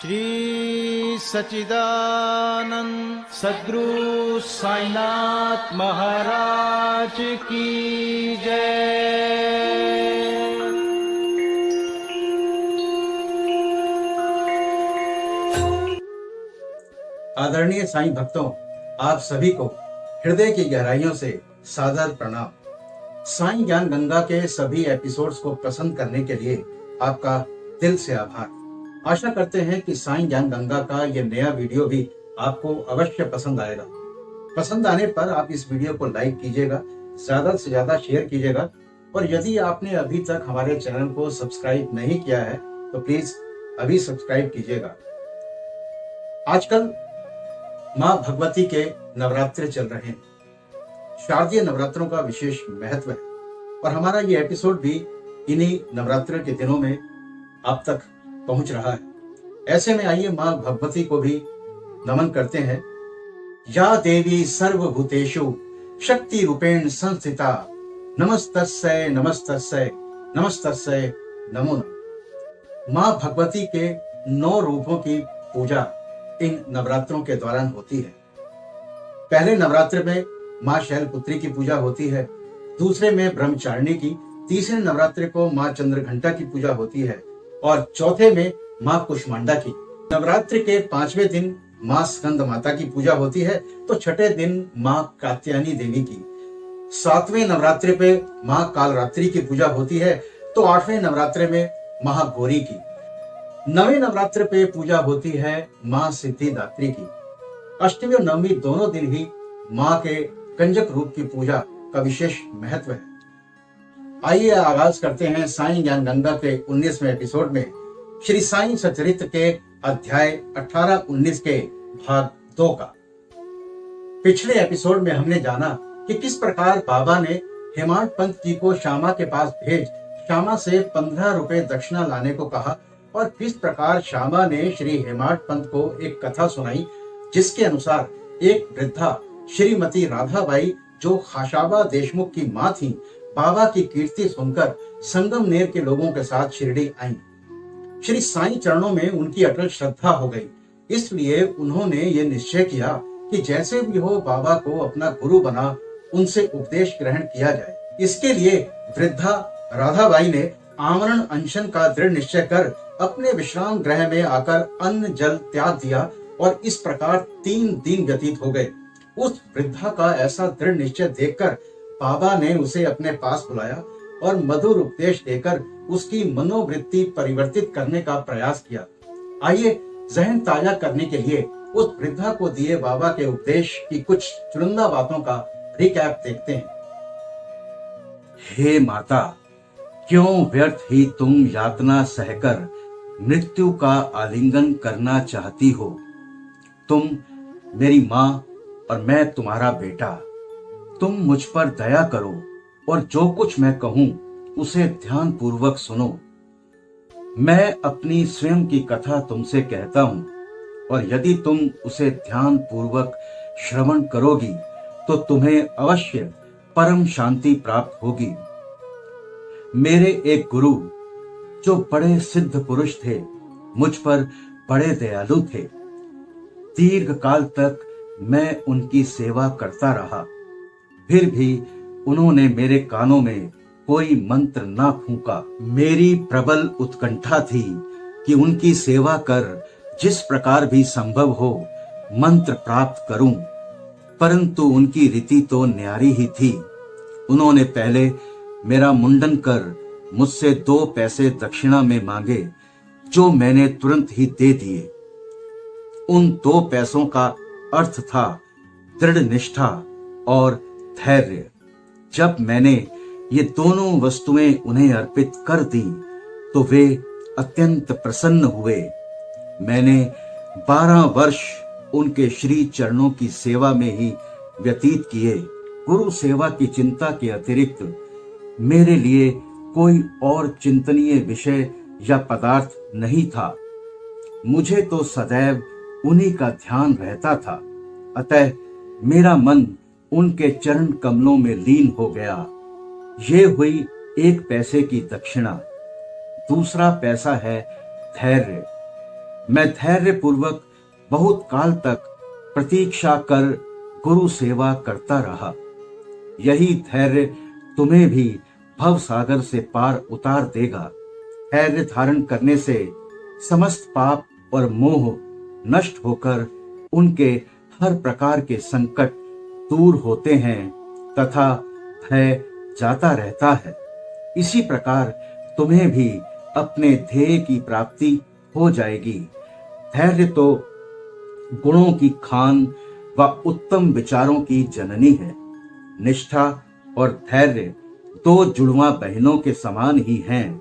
श्री सच्चिदानंद सद्गुरु साईनाथ महाराज की जय। आदरणीय साईं भक्तों, आप सभी को हृदय की गहराइयों से सादर प्रणाम। साईं ज्ञान गंगा के सभी एपिसोड्स को पसंद करने के लिए आपका दिल से आभार। आशा करते हैं कि साईं ज्ञान गंगा का यह नया वीडियो भी आपको अवश्य पसंद आएगा। पसंद आने पर आप इस वीडियो को लाइक कीजिएगा, ज्यादा से ज्यादा शेयर कीजिएगा, और यदि आपने अभी तक हमारे चैनल को सब्सक्राइब नहीं किया है तो प्लीज अभी सब्सक्राइब कीजिएगा। आजकल माँ भगवती के नवरात्र चल रहे हैं। शारदीय नवरात्रों का विशेष महत्व है और हमारा ये एपिसोड भी इन्हीं नवरात्र के दिनों में आप तक पहुंच रहा है। ऐसे में आइए माँ भगवती को भी नमन करते हैं। या देवी सर्वभूतेषु शक्ति रूपेण संस्थिता, नमस्तस्यै नमस्तस्यै नमस्तस्यै नमो नमः। माँ भगवती के 9 रूपों की पूजा इन नवरात्रों के दौरान होती है। पहले नवरात्र में माँ शैलपुत्री की पूजा होती है, दूसरे में ब्रह्मचारिणी की, तीसरे नवरात्र को माँ चंद्रघंटा की पूजा होती है और चौथे में माँ कुष्मांडा की। नवरात्र के 5वें दिन माँ स्कंद माता की पूजा होती है तो छठे दिन माँ कात्यायनी देवी की। 7वें नवरात्र पे माँ कालरात्रि की पूजा होती है तो 8वें नवरात्र में महागौरी की। 9वें नवरात्र पे पूजा होती है माँ सिद्धिदात्री की। अष्टमी और नवमी दोनों दिन ही माँ के कंजक रूप की पूजा का विशेष महत्व है। आइए आगाज करते हैं साईं ज्ञान गंगा के 19वें एपिसोड में श्री साईं सच्चरित्र के अध्याय 18-19 के भाग 2 का। पिछले एपिसोड में हमने जाना कि किस प्रकार बाबा ने हेमाड पंत जी को श्यामा के पास भेज श्यामा से 15 रुपए दक्षिणा लाने को कहा और किस प्रकार श्यामा ने श्री हेमाड पंत को एक कथा सुनाई जिसके अनुसार एक वृद्धा श्रीमती राधाबाई जो खाशाबा देशमुख की माँ थी, बाबा की कीर्ति सुनकर संगमनेर के लोगों के साथ शिरडी आई। श्री साईं चरणों में उनकी अटल श्रद्धा हो गई, इसलिए उन्होंने ये निश्चय किया कि जैसे भी हो बाबा को अपना गुरु बना उनसे उपदेश ग्रहण किया जाए। इसके लिए वृद्धा राधाबाई ने आमरण अनशन का दृढ़ निश्चय कर अपने विश्राम गृह में आकर अन्न जल त्याग दिया और इस प्रकार 3 दिन व्यतीत हो गए। उस वृद्धा का ऐसा दृढ़ निश्चय देखकर बाबा ने उसे अपने पास बुलाया और मधुर उपदेश देकर उसकी मनोवृत्ति परिवर्तित करने का प्रयास किया। आइए जहन ताजा करने के लिए उस वृद्धा को दिए बाबा के उपदेश की कुछ चुनिंदा बातों का रिकैप देखते हैं। हे माता, क्यों व्यर्थ ही तुम यातना सहकर मृत्यु का आलिंगन करना चाहती हो? तुम मेरी माँ और मैं तुम्हारा बेटा। तुम मुझ पर दया करो और जो कुछ मैं कहूं उसे ध्यान पूर्वक सुनो। मैं अपनी स्वयं की कथा तुमसे कहता हूं और यदि तुम उसे ध्यान पूर्वक श्रवण करोगी तो तुम्हें अवश्य परम शांति प्राप्त होगी। मेरे एक गुरु जो बड़े सिद्ध पुरुष थे, मुझ पर बड़े दयालु थे। दीर्घ काल तक मैं उनकी सेवा करता रहा, फिर भी उन्होंने मेरे कानों में कोई मंत्र ना फूंका। मेरी प्रबल उत्कंठा थी कि उनकी सेवा कर जिस प्रकार भी संभव हो मंत्र प्राप्त करूं, परंतु उनकी रीति तो न्यारी ही थी। उन्होंने पहले मेरा मुंडन कर मुझसे 2 पैसे दक्षिणा में मांगे, जो मैंने तुरंत ही दे दिए। उन 2 पैसों का अर्थ था दृढ़ निष्ठा और धैर्य। जब मैंने ये दोनों वस्तुएं उन्हें अर्पित कर दी तो वे अत्यंत प्रसन्न हुए। मैंने 12 वर्ष उनके श्री चरणों की सेवा में ही व्यतीत किए। गुरु सेवा की चिंता के अतिरिक्त मेरे लिए कोई और चिंतनीय विषय या पदार्थ नहीं था। मुझे तो सदैव उन्हीं का ध्यान रहता था, अतः मेरा मन उनके चरण कमलों में लीन हो गया। ये हुई 1 पैसे की दक्षिणा। दूसरा पैसा है धैर्य। मैं धैर्य पूर्वक बहुत काल तक प्रतीक्षा कर गुरु सेवा करता रहा। यही धैर्य तुम्हें भी भव सागर से पार उतार देगा। धैर्य धारण करने से समस्त पाप और मोह नष्ट होकर उनके हर प्रकार के संकट दूर होते हैं तथा भय जाता रहता है। इसी प्रकार तुम्हें भी अपने ध्येय की प्राप्ति हो जाएगी। धैर्य तो गुणों की खान व उत्तम विचारों की जननी है। निष्ठा और धैर्य दो जुड़वा बहनों के समान ही हैं,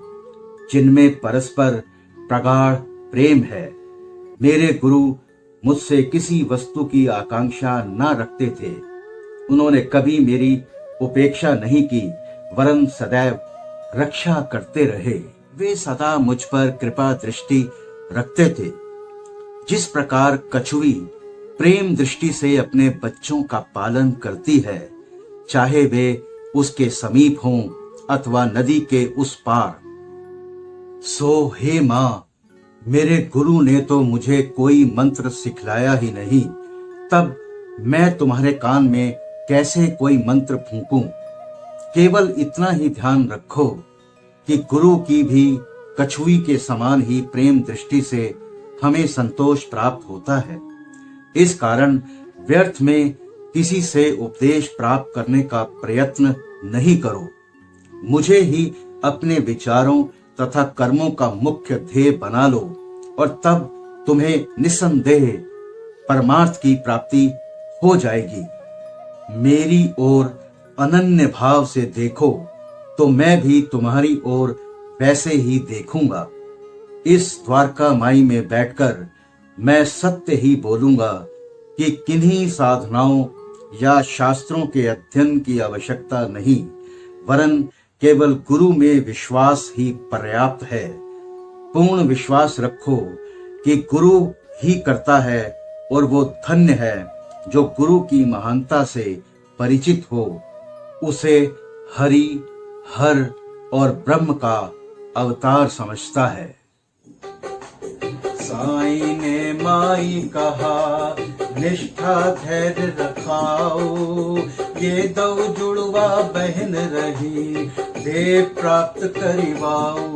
जिनमें परस्पर प्रगाढ़ प्रेम है। मेरे गुरु मुझसे किसी वस्तु की आकांक्षा न रखते थे। उन्होंने कभी मेरी उपेक्षा नहीं की, वरन सदैव रक्षा करते रहे। वे सदा मुझ पर कृपा दृष्टि रखते थे। जिस प्रकार कछुई प्रेम दृष्टि से अपने बच्चों का पालन करती है, चाहे वे उसके समीप हों अथवा नदी के उस पार। सो हे मां, मेरे गुरु ने तो मुझे कोई मंत्र सिखलाया ही नहीं, तब मैं तुम्हारे कान में कैसे कोई मंत्र फूंकूं। केवल इतना ही ध्यान रखो कि गुरु की भी कछुई के समान ही प्रेम दृष्टि से हमें संतोष प्राप्त होता है। इस कारण व्यर्थ में किसी से उपदेश प्राप्त करने का प्रयत्न नहीं करो। मुझे ही अपने विचारों तथा कर्मों का मुख्य ध्येय बना लो और तब तुम्हें निस्संदेह परमार्थ की प्राप्ति हो जाएगी। मेरी ओर अनन्य भाव से देखो तो मैं भी तुम्हारी ओर वैसे ही देखूंगा। इस द्वारका माई में बैठकर मैं सत्य ही बोलूंगा कि किन्हीं साधनाओं या शास्त्रों के अध्ययन की आवश्यकता नहीं, वरन केवल गुरु में विश्वास ही पर्याप्त है। पूर्ण विश्वास रखो कि गुरु ही करता है और वो धन्य है जो गुरु की महानता से परिचित हो, उसे हरि, हर और ब्रह्म का अवतार समझता है। साईं ने माई कहा, निष्ठा धैर्य रखाओ, ये दो जुड़वा बहन रही, देव प्राप्त करिवाओ।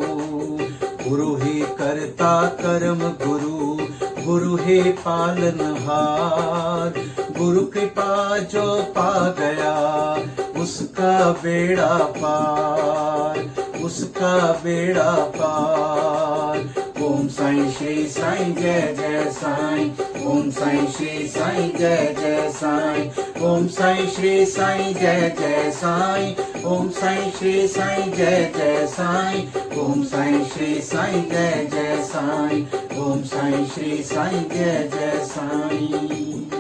गुरु ही करता कर्म गुरु, गुरु ही पालनहार। गुरु कृपा जो पा गया, उसका बेड़ा पार, उसका बेड़ा पार। ओम साईं श्री साईं जय जय साईं, ओम साईं श्री साईं जय जय साईं, ओम साईं श्री साईं जय जय साईं, ओम साईं श्री साईं जय जय साईं, ओम साईं श्री साईं जय जय साईं, ओम साईं श्री साईं जय जय साईं।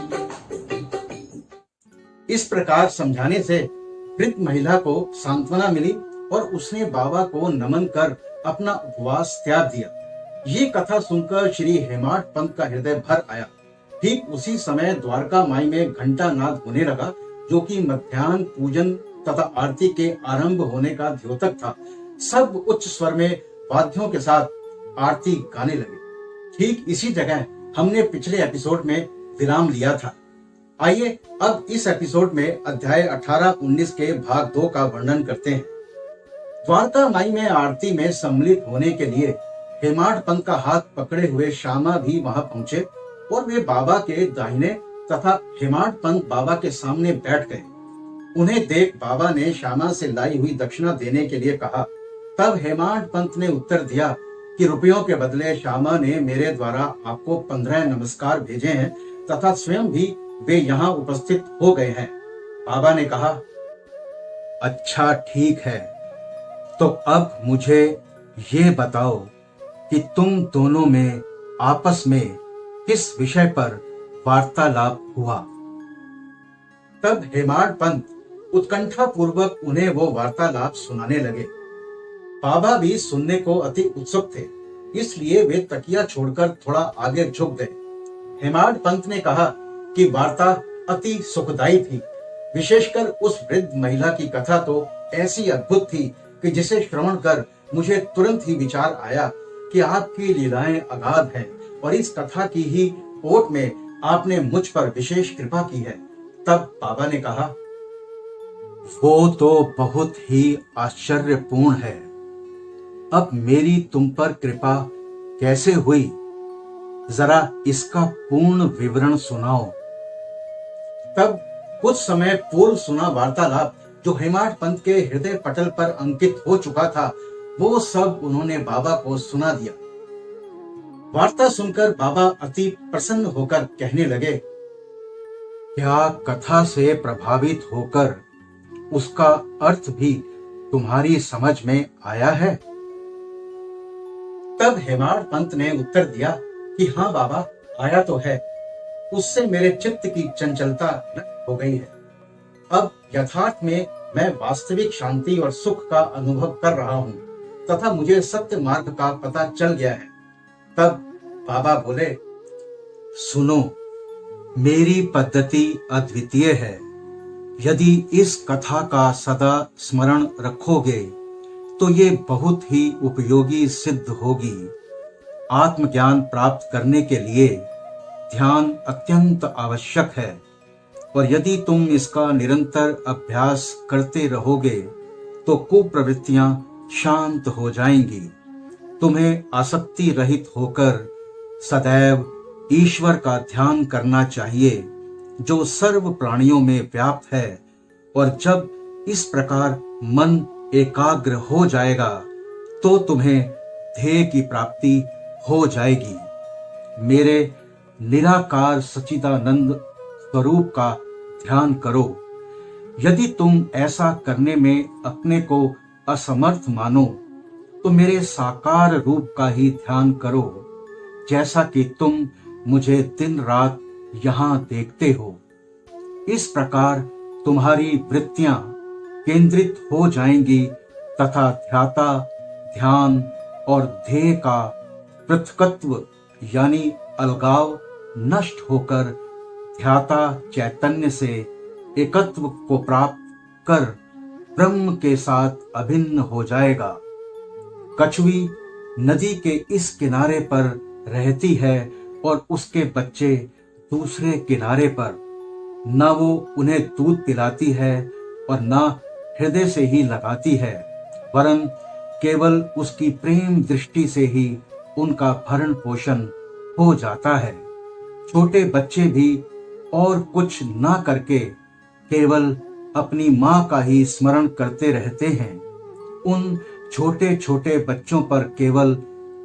इस प्रकार समझाने से वृद्ध महिला को सांत्वना मिली और उसने बाबा को नमन कर अपना उपवास त्याग दिया। ये कथा सुनकर श्री हेमाड पंत का हृदय भर आया। ठीक उसी समय द्वारका माई में घंटा नाद होने लगा, जो कि मध्याह्न पूजन तथा आरती के आरंभ होने का द्योतक था। सब उच्च स्वर में वाद्यों के साथ आरती गाने लगे। ठीक इसी जगह हमने पिछले एपिसोड में विराम लिया था। आइए अब इस एपिसोड में अध्याय 18-19 के भाग 2 का वर्णन करते हैं। द्वारका माई में आरती में सम्मिलित होने के लिए हेमाड पंत का हाथ पकड़े हुए श्यामा भी वहां पहुंचे और वे बाबा के दाहिने तथा हेमाड पंत बाबा के सामने बैठ गए। उन्हें देख बाबा ने श्यामा से लाई हुई दक्षिणा देने के लिए कहा। तब हेमाड पंत ने उत्तर दिया कि रुपयों के बदले श्यामा ने मेरे द्वारा आपको 15 नमस्कार भेजे हैं तथा स्वयं भी वे यहाँ उपस्थित हो गए हैं। बाबा ने कहा, अच्छा ठीक है, तो अब मुझे ये बताओ कि तुम दोनों में आपस में किस विषय पर वार्तालाप हुआ। तब हेमाड पंत उत्कंठा पूर्वक उन्हें वो वार्तालाप सुनाने लगे। बाबा भी सुनने को अति उत्सुक थे, इसलिए वे तकिया छोड़कर थोड़ा आगे झुक गए। हेमाड पंत ने कहा कि वार्ता अति सुखदायी थी। विशेषकर उस वृद्ध महिला की कथा तो ऐसी अद्भुत थी कि जिसे श्रवण कर मुझे तुरंत ही विचार आया कि आपकी लीलाएं अगाध हैं और इस कथा की ही ओट में आपने मुझ पर विशेष कृपा की है। तब बाबा ने कहा, वो तो बहुत ही आश्चर्यपूर्ण है। अब मेरी तुम पर कृपा कैसे हुई, जरा इसका पूर्ण विवरण सुनाओ। तब कुछ समय पूर्व सुना वार्तालाप जो हेमाड पंत के हृदय पटल पर अंकित हो चुका था, वो सब उन्होंने बाबा को सुना दिया। वार्ता सुनकर बाबा अति प्रसन्न होकर कहने लगे, क्या कथा से प्रभावित होकर उसका अर्थ भी तुम्हारी समझ में आया है? तब हेमाड पंत ने उत्तर दिया कि हाँ बाबा, आया तो है। उससे मेरे चित्त की चंचलता नष्ट हो गई है। अब यथार्थ में मैं वास्तविक शांति और सुख का अनुभव कर रहा हूँ तथा मुझे सत्य मार्ग का पता चल गया है। तब बाबा बोले, सुनो, मेरी पद्धति अद्वितीय है। यदि इस कथा का सदा स्मरण रखोगे तो ये बहुत ही उपयोगी सिद्ध होगी। आत्मज्ञान प्राप्त करने के लिए ध्यान अत्यंत आवश्यक है और यदि तुम इसका निरंतर अभ्यास करते रहोगे तो कुप्रवृत्तियां शांत हो जाएंगी। तुम्हें आसक्ति रहित होकर सदैव ईश्वर का ध्यान करना चाहिए जो सर्व प्राणियों में व्याप्त है, और जब इस प्रकार मन एकाग्र हो जाएगा तो तुम्हें ध्येय की प्राप्ति हो जाएगी। मेरे निराकार सच्चिदानंद स्वरूप का ध्यान करो। यदि तुम ऐसा करने में अपने को असमर्थ मानो तो मेरे साकार रूप का ही ध्यान करो, जैसा कि तुम मुझे दिन रात यहाँ देखते हो। इस प्रकार तुम्हारी वृत्तियां केंद्रित हो जाएंगी तथा ध्याता, ध्यान और ध्येय का पृथकत्व यानी अलगाव नष्ट होकर ध्याता चैतन्य से एकत्व को प्राप्त कर ब्रह्म के साथ अभिन्न हो जाएगा। कछुई नदी के इस किनारे पर रहती है और उसके बच्चे दूसरे किनारे पर। न वो उन्हें दूध पिलाती है और न हृदय से ही लगाती है, वरन केवल उसकी प्रेम दृष्टि से ही उनका भरण पोषण हो जाता है। छोटे बच्चे भी और कुछ ना करके केवल अपनी माँ का ही स्मरण करते रहते हैं। उन छोटे छोटे बच्चों पर केवल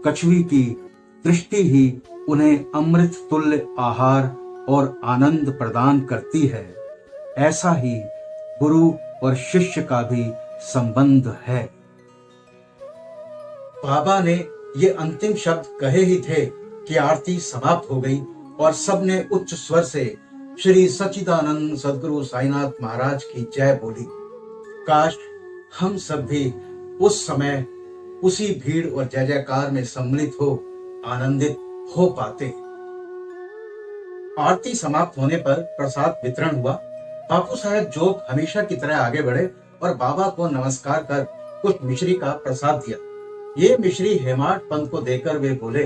कछुई की दृष्टि ही उन्हें अमृत तुल्य आहार और आनंद प्रदान करती है। ऐसा ही गुरु और शिष्य का भी संबंध है। बाबा ने ये अंतिम शब्द कहे ही थे कि आरती समाप्त हो गई और सबने उच्च स्वर से श्री सच्चिदानंद सद्गुरु साईनाथ महाराज की जय बोली। काश हम सब भी उस समय उसी भीड़ और जय जयकार में सम्मिलित हो आनंदित हो पाते। आरती समाप्त होने पर प्रसाद वितरण हुआ। बापू साहब जोग हमेशा की तरह आगे बढ़े और बाबा को नमस्कार कर कुछ मिश्री का प्रसाद दिया। ये मिश्री हेमाड पंत को देकर वे बोले,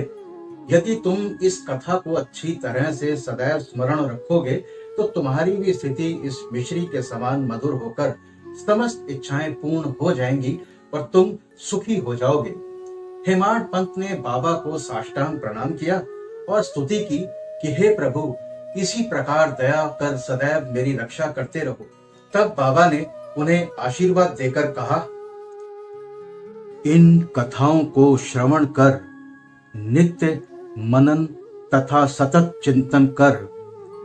यदि तुम इस कथा को अच्छी तरह से सदैव स्मरण रखोगे तो तुम्हारी भी स्थिति इस मिश्री के समान मधुर होकर समस्त इच्छाएं पूर्ण हो जाएंगी और तुम सुखी हो जाओगे। हेमाड पंत ने बाबा को साष्टांग प्रणाम किया और स्तुति की कि हे प्रभु, इसी प्रकार दया कर सदैव मेरी रक्षा करते रहो। तब बाबा ने उन्हें आशीर्वाद देकर कहा, इन कथाओं को श्रवण कर नित्य मनन तथा सतत चिंतन कर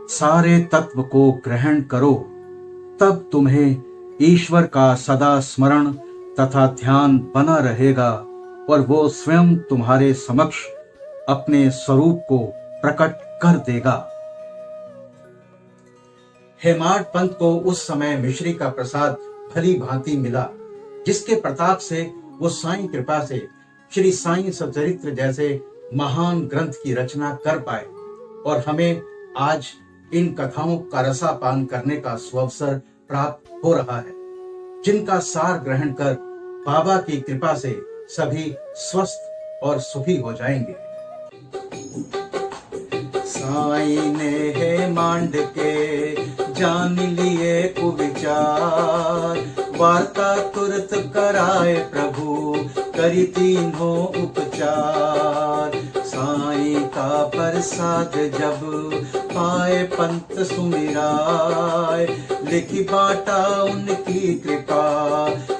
सारे तत्व को ग्रहण करो, तब तुम्हें ईश्वर का सदा स्मरण तथा ध्यान बना रहेगा और वो स्वयं तुम्हारे समक्ष अपने स्वरूप को प्रकट कर देगा। हेमाड पंत को उस समय मिश्री का प्रसाद भली भांति मिला, जिसके प्रताप से वो साईं कृपा से श्री साईं सच्चरित्र जैसे महान ग्रंथ की रचना कर पाए और हमें आज इन कथाओं का रसापान करने का सुअवसर प्राप्त हो रहा है, जिनका सार ग्रहण कर बाबा की कृपा से सभी स्वस्थ और सुखी हो जाएंगे। साईं ने हे मांड के जान लिए कुविचार, वार्ता तुरत कराए प्रभु करी तीनों उपचार। साईं का प्रसाद जब पाए पंत सुमिराय, लिखी बाटा उनकी कृपा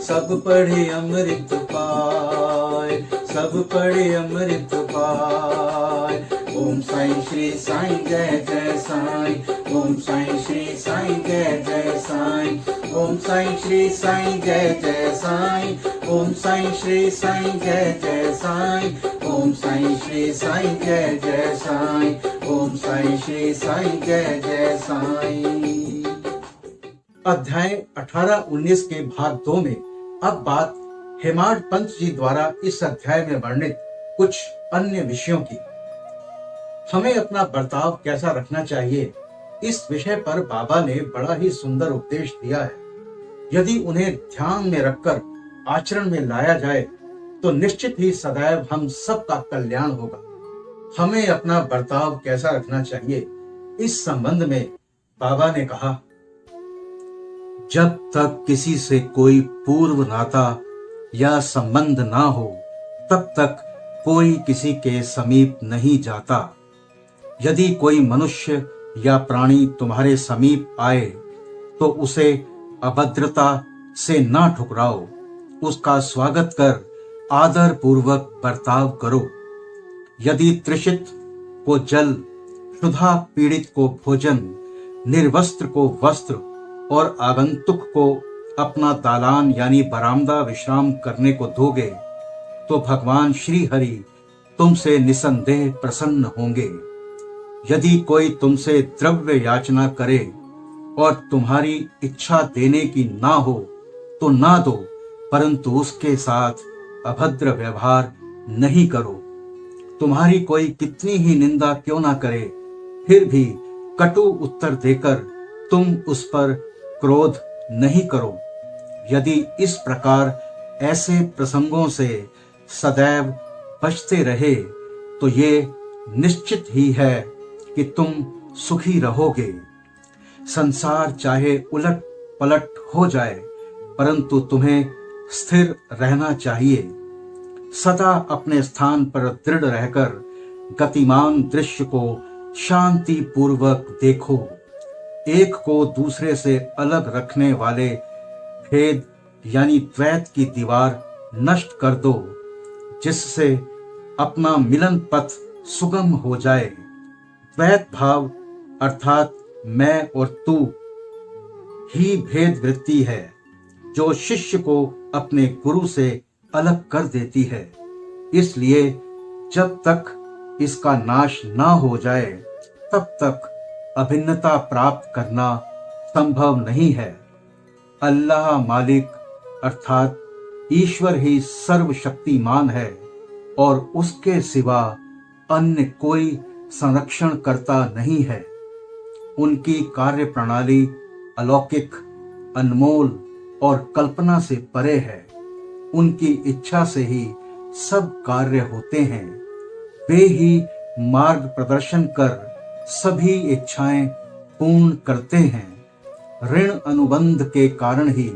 सब पढ़े अमृत पाए, सब पढ़े अमृत पाए। ओम साईं श्री साईं जय जय साईं, ओम साईं श्री साईं जय जय साईं, ओम साईं श्री साईं जय जय साईं, ओम साईं श्री साईं जय जय साईं, ओम साईं श्री साईं जय जय साईं, ओम साईं श्री साईं जय जय साईं। अध्याय 18-19 के भाग 2 में अब बात हेमाड पंत जी द्वारा इस अध्याय में वर्णित कुछ अन्य विषयों की। हमें अपना बर्ताव कैसा रखना चाहिए, इस विषय पर बाबा ने बड़ा ही सुंदर उपदेश दिया है। यदि उन्हें ध्यान में रखकर आचरण में लाया जाए तो निश्चित ही सदैव हम सबका कल्याण होगा। हमें अपना बर्ताव कैसा रखना चाहिए, इस संबंध में बाबा ने कहा, जब तक किसी से कोई पूर्व नाता या संबंध ना हो तब तक कोई किसी के समीप नहीं जाता। यदि कोई मनुष्य या प्राणी तुम्हारे समीप आए तो उसे अभद्रता से ना ठुकराओ, उसका स्वागत कर आदर पूर्वक बर्ताव करो। यदि तृषित को जल, क्षुधा पीड़ित को भोजन, निर्वस्त्र को वस्त्र और आगंतुक को अपना दालान यानी बरामदा विश्राम करने को दोगे तो भगवान श्री हरि तुमसे निसंदेह प्रसन्न होंगे। यदि कोई तुमसे द्रव्य याचना करे और तुम्हारी इच्छा देने की ना हो तो ना दो, परंतु उसके साथ अभद्र व्यवहार नहीं करो। तुम्हारी कोई कितनी ही निंदा क्यों ना करे, फिर भी कटु उत्तर देकर तुम उस पर क्रोध नहीं करो। यदि इस प्रकार ऐसे प्रसंगों से सदैव बचते रहे तो ये निश्चित ही है कि तुम सुखी रहोगे। संसार चाहे उलट पलट हो जाए परंतु तुम्हें स्थिर रहना चाहिए। सदा अपने स्थान पर दृढ़ रहकर गतिमान दृश्य को शांति पूर्वक देखो। एक को दूसरे से अलग रखने वाले भेद यानी द्वैत की दीवार नष्ट कर दो, जिससे अपना मिलन पथ सुगम हो जाए। द्वैत भाव अर्थात मैं और तू ही भेद वृत्ति है जो शिष्य को अपने गुरु से अलग कर देती है। इसलिए जब तक इसका नाश ना हो जाए तब तक अभिन्नता प्राप्त करना संभव नहीं है। अल्लाह मालिक अर्थात ईश्वर ही सर्वशक्तिमान है और उसके सिवा अन्य कोई संरक्षण करता नहीं है। उनकी कार्य प्रणाली अलौकिक, अनमोल और कल्पना से परे है। उनकी इच्छा से ही सब कार्य होते हैं। वे ही मार्ग प्रदर्शन कर सभी इच्छाएं पूर्ण करते हैं। ऋण अनुबंध के कारण ही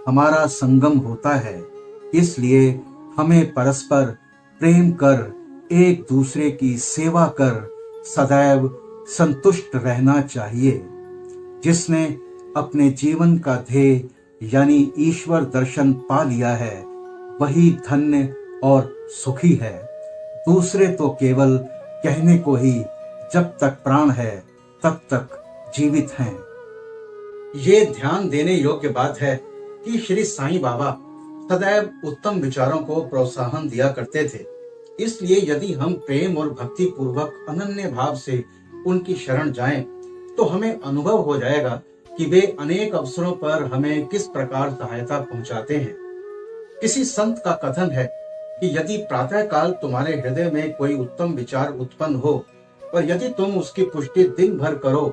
हमारा संगम होता है। इसलिए हमें परस्पर प्रेम कर एक दूसरे की सेवा कर सदैव संतुष्ट रहना चाहिए। जिसने अपने जीवन का ध्येय यानी ईश्वर दर्शन पा लिया है वही धन्य और सुखी है। दूसरे तो केवल कहने को ही जब तक प्राण है तब तक जीवित हैं। ये ध्यान देने योग्य बात है कि श्री साईं बाबा सदैव उत्तम विचारों को प्रोत्साहन दिया करते थे। इसलिए यदि हम प्रेम और भक्ति पूर्वक अनन्य भाव से उनकी शरण जाएं, तो हमें अनुभव हो जाएगा कि वे अनेक अवसरों पर हमें किस प्रकार सहायता पहुंचाते हैं। किसी संत का कथन है कि यदि प्रातः काल तुम्हारे हृदय में कोई उत्तम विचार उत्पन्न हो और यदि तुम उसकी पुष्टि दिन भर करो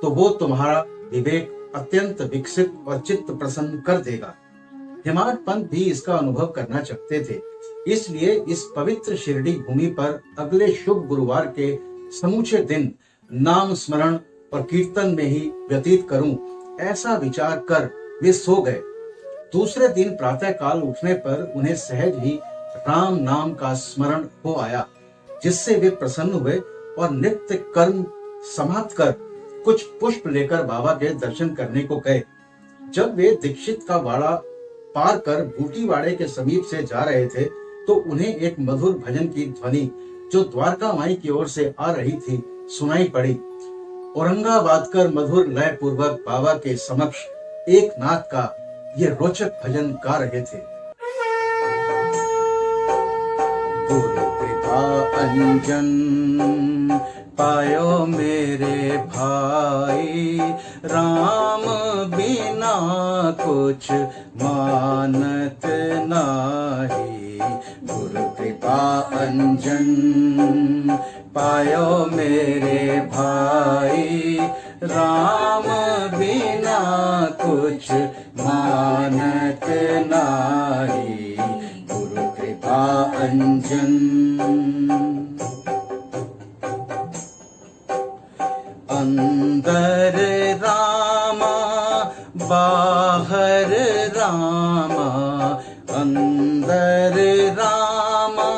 तो वो तुम्हारा विवेक अत्यंत विकसित और चित्त प्रसन्न कर देगा। हेमाड पंत भी इसका अनुभव करना चाहते थे। इसलिए इस पवित्र शिरडी भूमि पर अगले शुभ गुरुवार के समूचे दिन नाम स्मरण और कीर्तन में ही व्यतीत करूं, ऐसा विचार कर वे सो गए। दूसरे दिन प्रातः काल उठने पर उन्हें सहज ही राम नाम का स्मरण हो आया, जिससे वे प्रसन्न हुए और नित्य कर्म समाप्त कर कुछ पुष्प लेकर बाबा के दर्शन करने को गए। जब वे दीक्षित का वाड़ा पार कर बूटीवाड़े के समीप से जा रहे थे तो उन्हें एक मधुर भजन की ध्वनि जो द्वारका माई की ओर से आ रही थी सुनाई पड़ी। औरंगाबाद कर मधुर लय पूर्वक बाबा के समक्ष एक नाथ का ये रोचक भजन गा रहे थे। गुरु कृपा अंजन पायो मेरे भाई, राम बिना कुछ मानत नाही। गुरु कृपा अंजन पायो मेरे भाई, राम बिना कुछ मानत नाही। गुरु कृपा अंजन अंदर रामा बाहर रामा, अंदर रामा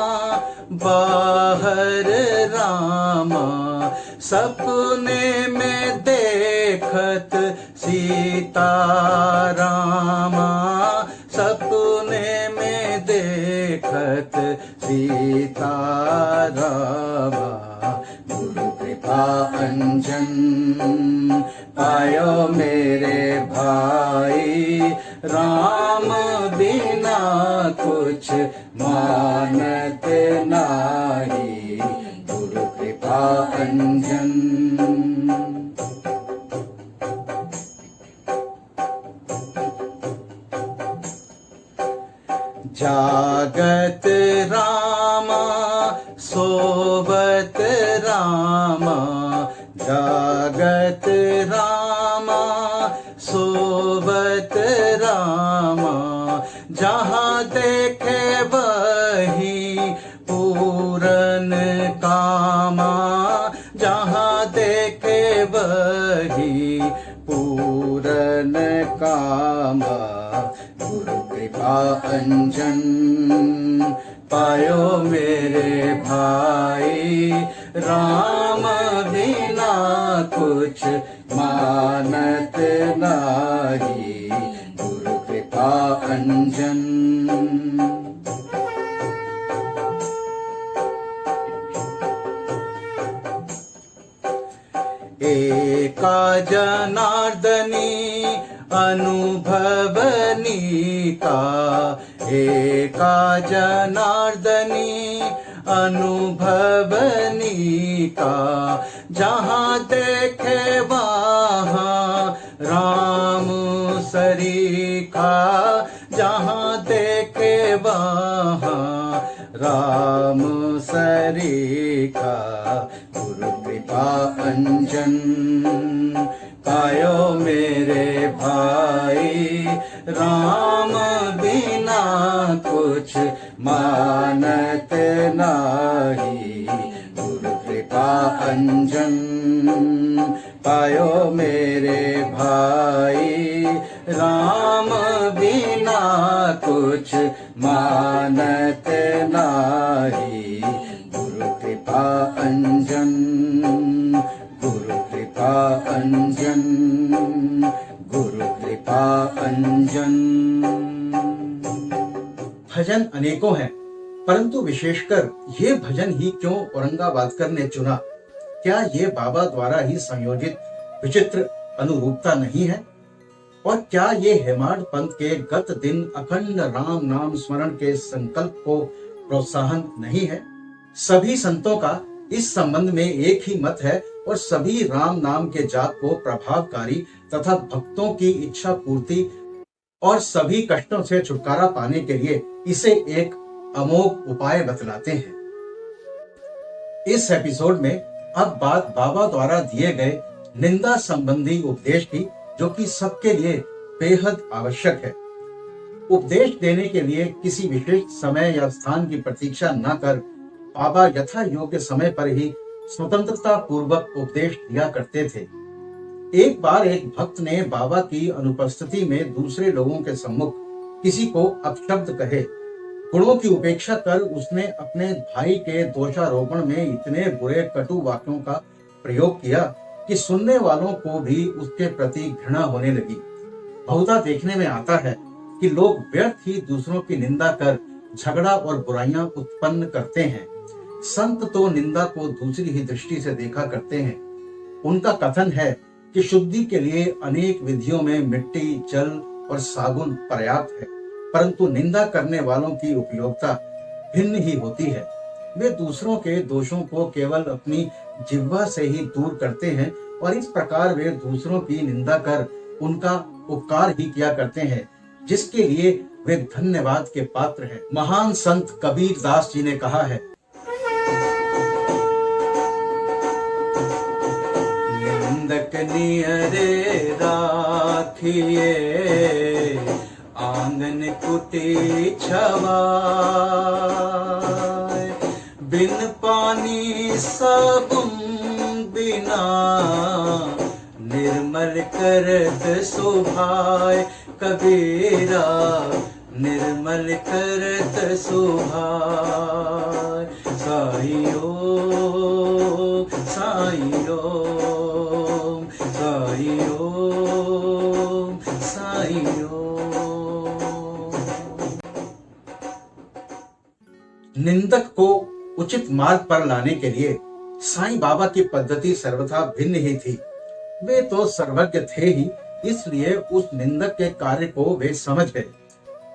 बाहर रामा, सपने में देखत सीता रामा, सपने में देखत सीता रामा। गुरु कृपा अंजन पायो मेरे भाई, राम बिना कुछ मानत नाही। गुरु कृपा अंजन जागत रामा सोबत रामा, जागत रामा सोबत रामा, जहाँ देखे वही पूरन कामा, जहाँ देखे वही पूरन कामा। गुरु कृपा अंजन पायो मेरे भाई, राम बिना कुछ मानत नाही। गुरु कृपा अंजन एका जनार्दनी अनुभवनी का, एका जनार्दनी अनुभवनी का, जहाँ देखे वहाँ राम सरीखा, जहाँ देखे वहाँ राम सरीखा। गुरु कृपा अंजन पायो मेरे भाई, राम बिना कुछ मानत नाही। गुरु कृपा अंजन पायो मेरे भाई, राम बिना कुछ मानत नाही। गुरु कृपा अंजन, गुरु कृपा अंजन, गुरु कृपा अंजन। भजन अनेकों हैं, परंतु विशेषकर ये भजन ही क्यों औरंगाबादकर ने चुना? क्या ये बाबा द्वारा ही संयोजित विचित्र अनुरूपता नहीं है? और क्या ये हेमाड पंथ के गत दिन अखंड राम नाम स्मरण के संकल्प को प्रोत्साहन नहीं है? सभी संतों का इस संबंध में एक ही मत है और सभी राम नाम के जाप को प्रभावकारी तथा भक्तों की इच्छा पूर्ति और सभी कष्टों से छुटकारा पाने के लिए इसे एक अमोघ उपाय बतलाते हैं। इस एपिसोड में अब बात बाबा द्वारा दिए गए निंदा संबंधी उपदेश की, जो कि सबके लिए बेहद आवश्यक है। उपदेश देने के लिए किसी विशेष समय या स्थान की प्रतीक्षा न कर बाबा यथा योग्य समय पर ही स्वतंत्रता पूर्वक उपदेश दिया करते थे। एक बार एक भक्त ने बाबा की अनुपस्थिति में दूसरे लोगों के सम्मुख किसी को अपशब्द कहे। गुणों की उपेक्षा कर उसने अपने भाई के दोषारोपण में इतने बुरे कटु वाक्यों का प्रयोग किया कि सुनने वालों को भी उसके प्रति घृणा होने लगी। बहुधा देखने में आता है कि लोग व्यर्थ ही दूसरों की निंदा कर झगड़ा और बुराइयां उत्पन्न करते हैं। संत तो निंदा को दूसरी ही दृष्टि से देखा करते हैं। उनका कथन है कि शुद्धि के लिए अनेक विधियों में मिट्टी, जल और साबुन पर्याप्त है, परंतु निंदा करने वालों की उपयोगिता भिन्न ही होती है। वे दूसरों के दोषों को केवल अपनी जिह्वा से ही दूर करते हैं और इस प्रकार वे दूसरों की निंदा कर उनका उपकार ही किया करते हैं, जिसके लिए वे धन्यवाद के पात्र हैं। महान संत कबीर दास जी ने कहा है, निंदक नियरे राखिए, आंगन कुटी छवाए, बिन पानी साबुन बिना, निर्मल करत सुभाए। कबीरा निर्मल करत सुभाए। साईं ओम, साईं ओम, साईं ओम, साईं ओम। निंदक को उचित मार्ग पर लाने के लिए साईं बाबा की पद्धति सर्वथा भिन्न ही थी। वे तो सर्वज्ञ थे ही, इसलिए उस निंदक के कार्य को वे समझ गए।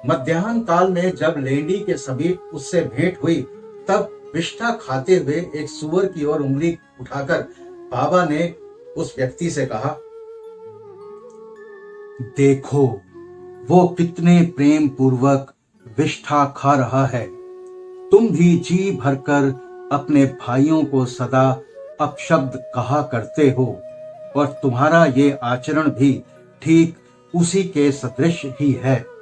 मध्याह्न काल में जब लेंडी के समीप उससे भेंट हुई, तब विष्ठा खाते हुए एक सूअर की ओर उंगली उठाकर बाबा ने उस व्यक्ति से कहा, देखो वो कितने प्रेम पूर्वक विष्ठा खा रहा है। तुम भी जी भरकर अपने भाइयों को सदा अपशब्द कहा करते हो और तुम्हारा ये आचरण भी ठीक उसी के सदृश ही है।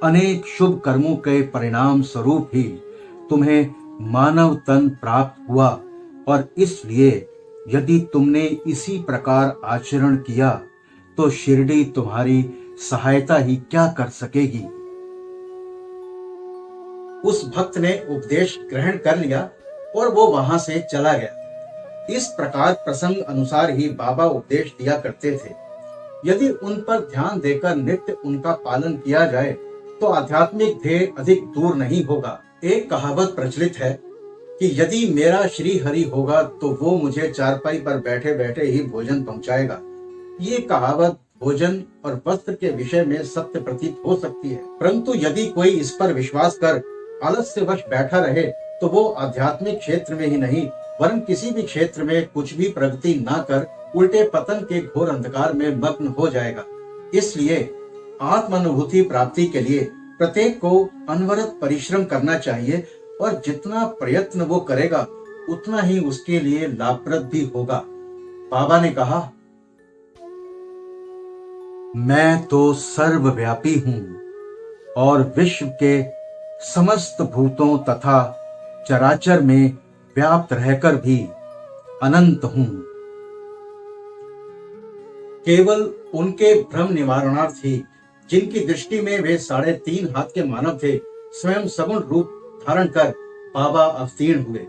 अनेक शुभ कर्मों के परिणाम स्वरूप ही तुम्हें मानव तन प्राप्त हुआ और इसलिए यदि तुमने इसी प्रकार आचरण किया तो शिरडी तुम्हारी सहायता ही क्या कर सकेगी। उस भक्त ने उपदेश ग्रहण कर लिया और वो वहां से चला गया। इस प्रकार प्रसंग अनुसार ही बाबा उपदेश दिया करते थे। यदि उन पर ध्यान देकर नित्य उनका पालन किया जाए तो आध्यात्मिक ध्येय अधिक दूर नहीं होगा। एक कहावत प्रचलित है कि यदि मेरा श्री हरि होगा तो वो मुझे चारपाई पर बैठे बैठे ही भोजन पहुंचाएगा। ये कहावत भोजन और वस्त्र के विषय में सत्य प्रतीत हो सकती है, परंतु यदि कोई इस पर विश्वास कर आलस्यवश बैठा रहे तो वो आध्यात्मिक क्षेत्र में ही नहीं वरन किसी भी क्षेत्र में कुछ भी प्रगति ना कर उल्टे पतन के घोर अंधकार में मग्न हो जाएगा। इसलिए आत्मानुभूति प्राप्ति के लिए प्रत्येक को अनवरत परिश्रम करना चाहिए और जितना प्रयत्न वो करेगा उतना ही उसके लिए लाभप्रद भी होगा। बाबा ने कहा, मैं तो सर्वव्यापी हूँ और विश्व के समस्त भूतों तथा चराचर में व्याप्त रहकर भी अनंत हूँ। केवल उनके भ्रम निवारणार्थ ही जिनकी दृष्टि में वे 3.5 हाथ के मानव थे, स्वयं सगुण रूप धारण कर बाबा अवतीर्ण हुए।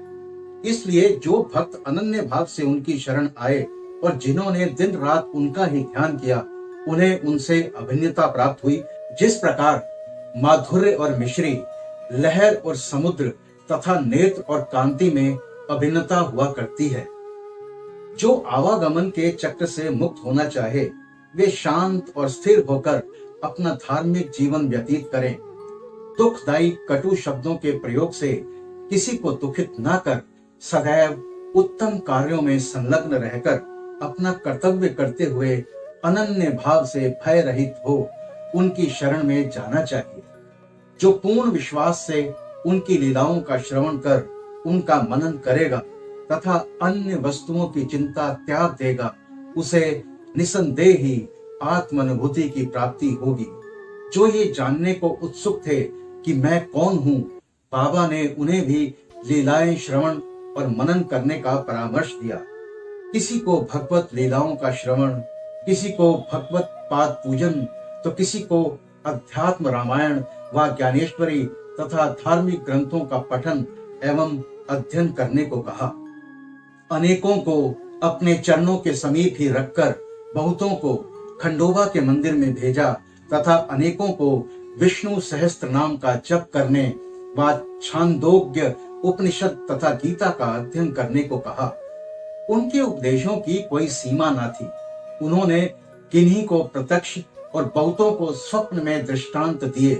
इसलिए जो भक्त अनन्य भाव से उनकी शरण आए और जिन्होंने दिन रात उनका ही ध्यान किया, उन्हें उनसे अभिन्नता प्राप्त हुई। जिस प्रकार माधुर्य और मिश्री, लहर और समुद्र तथा नेत्र और कांति में अभिन्नता हुआ करती है। जो आवागमन के चक्र से मुक्त होना चाहे वे शांत और स्थिर होकर अपना धार्मिक जीवन व्यतीत करें। दुखदायी कटु शब्दों के प्रयोग से किसी को दुखित न कर सदैव उत्तम कार्यों में संलग्न रहकर अपना कर्तव्य करते हुए अनन्य भाव से भय रहित हो उनकी शरण में जाना चाहिए। जो पूर्ण विश्वास से उनकी लीलाओं का श्रवण कर उनका मनन करेगा तथा अन्य वस्तुओं की चिंता त्याग देगा, उसे निसंदेह ही आत्मानुभूति की प्राप्ति होगी। जो ये जानने को उत्सुक थे कि मैं कौन हूँ, बाबा ने उन्हें भी लीलाएं श्रवण और मनन करने का परामर्श दिया। किसी को भगवत लीलाओं का श्रवण, किसी को भगवत पाद पूजन, तो किसी को अध्यात्म रामायण व ज्ञानेश्वरी तथा धार्मिक ग्रंथों का पठन एवं अध्ययन करने को कहा। अनेकों को अपने चरणों के समीप ही रखकर बहुतों को खंडोबा के मंदिर में भेजा तथा अनेकों को विष्णु सहस्त्र नाम का जप करने व छांदोग्य उपनिषद तथा गीता का अध्ययन करने को कहा। उनके उपदेशों की कोई सीमा न थी। उन्होंने किन्हीं को प्रत्यक्ष और बहुतों को स्वप्न में दृष्टांत दिए।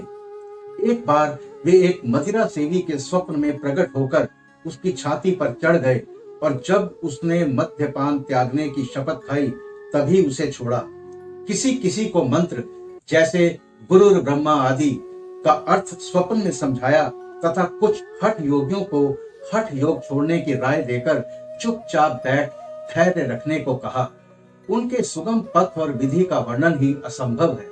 एक बार वे एक मदिरा सेवी के स्वप्न में प्रकट होकर उसकी छाती पर चढ़ गए और जब उसने मद्यपान त्यागने की शपथ खाई तभी उसे छोड़ा। किसी किसी को मंत्र जैसे गुरुर ब्रह्मा आदि का अर्थ स्वप्न में समझाया तथा कुछ हठ योगियों को हठ योग छोड़ने की राय देकर चुपचाप बैठ धैर्य रखने को कहा। उनके सुगम पथ और विधि का वर्णन ही असंभव है।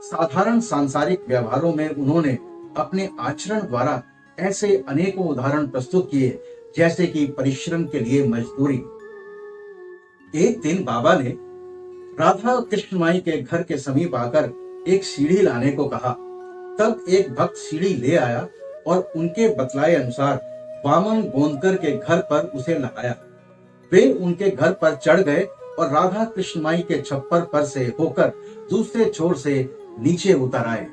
साधारण सांसारिक व्यवहारों में उन्होंने अपने आचरण द्वारा ऐसे अनेकों उदाहरण प्रस्तुत किए जैसे कि परिश्रम के लिए मजदूरी। एक दिन बाबा ने राधा कृष्ण माई के घर के समीप आकर एक सीढ़ी लाने को कहा। तब एक भक्त सीढ़ी ले आया और उनके बतलाए अनुसार वामन गोंदकर के घर पर उसे लगाया। वे उनके घर पर चढ़ गए और राधा कृष्ण माई के छप्पर पर से होकर दूसरे छोर से नीचे उतर आए।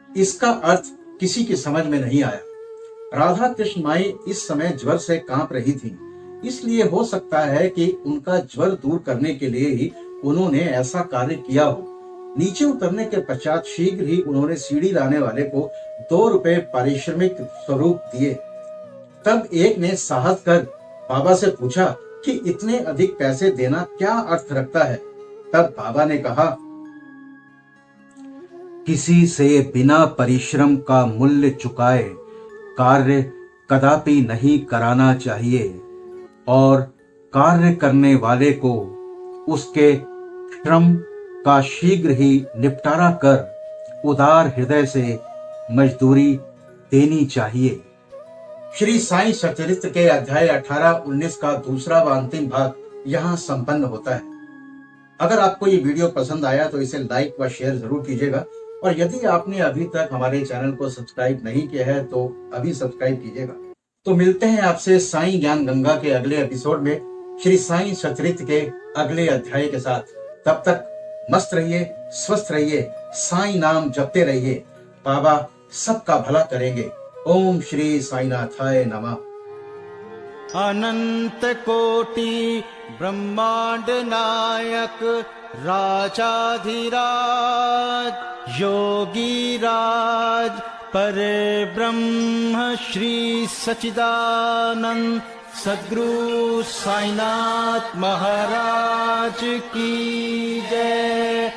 इसका अर्थ किसी की समझ में नहीं आया। राधा कृष्ण माई इस समय ज्वर से कांप रही थी, इसलिए हो सकता है कि उनका ज्वर दूर करने के लिए ही उन्होंने ऐसा कार्य किया हो। नीचे उतरने के पश्चात शीघ्र ही उन्होंने सीढ़ी लाने वाले को 2 रुपए पारिश्रमिक स्वरूप दिए। तब एक ने साहस कर बाबा से पूछा कि इतने अधिक पैसे देना क्या अर्थ रखता है। तब बाबा ने कहा, किसी से बिना परिश्रम का मूल्य चुकाए कार्य कदापि नहीं कराना चाहिए और कार्य करने वाले को उसके श्रम का शीघ्र ही निपटारा कर उदार हृदय से मजदूरी देनी चाहिए। श्री साईं सच्चरित्र के अध्याय 18-19 का दूसरा व अंतिम भाग यहाँ संपन्न होता है। अगर आपको ये वीडियो पसंद आया तो इसे लाइक व शेयर जरूर कीजिएगा और यदि आपने अभी तक हमारे चैनल को सब्सक्राइब नहीं किया है तो अभी सब्सक्राइब कीजिएगा। तो मिलते हैं आपसे साईं ज्ञान गंगा के अगले एपिसोड में श्री साईं सच्चरित्र के अगले अध्याय के साथ। तब तक मस्त रहिए, स्वस्थ रहिए, साईं नाम जपते रहिए। बाबा सबका भला करेंगे। ओम श्री साईनाथाय नमः। अनंत कोटि ब्रह्मांड नायक राजाधिराज योगी राज पर ब्रह्म श्री सच्चिदानंद सद्गुरु साईनाथ महाराज की जय।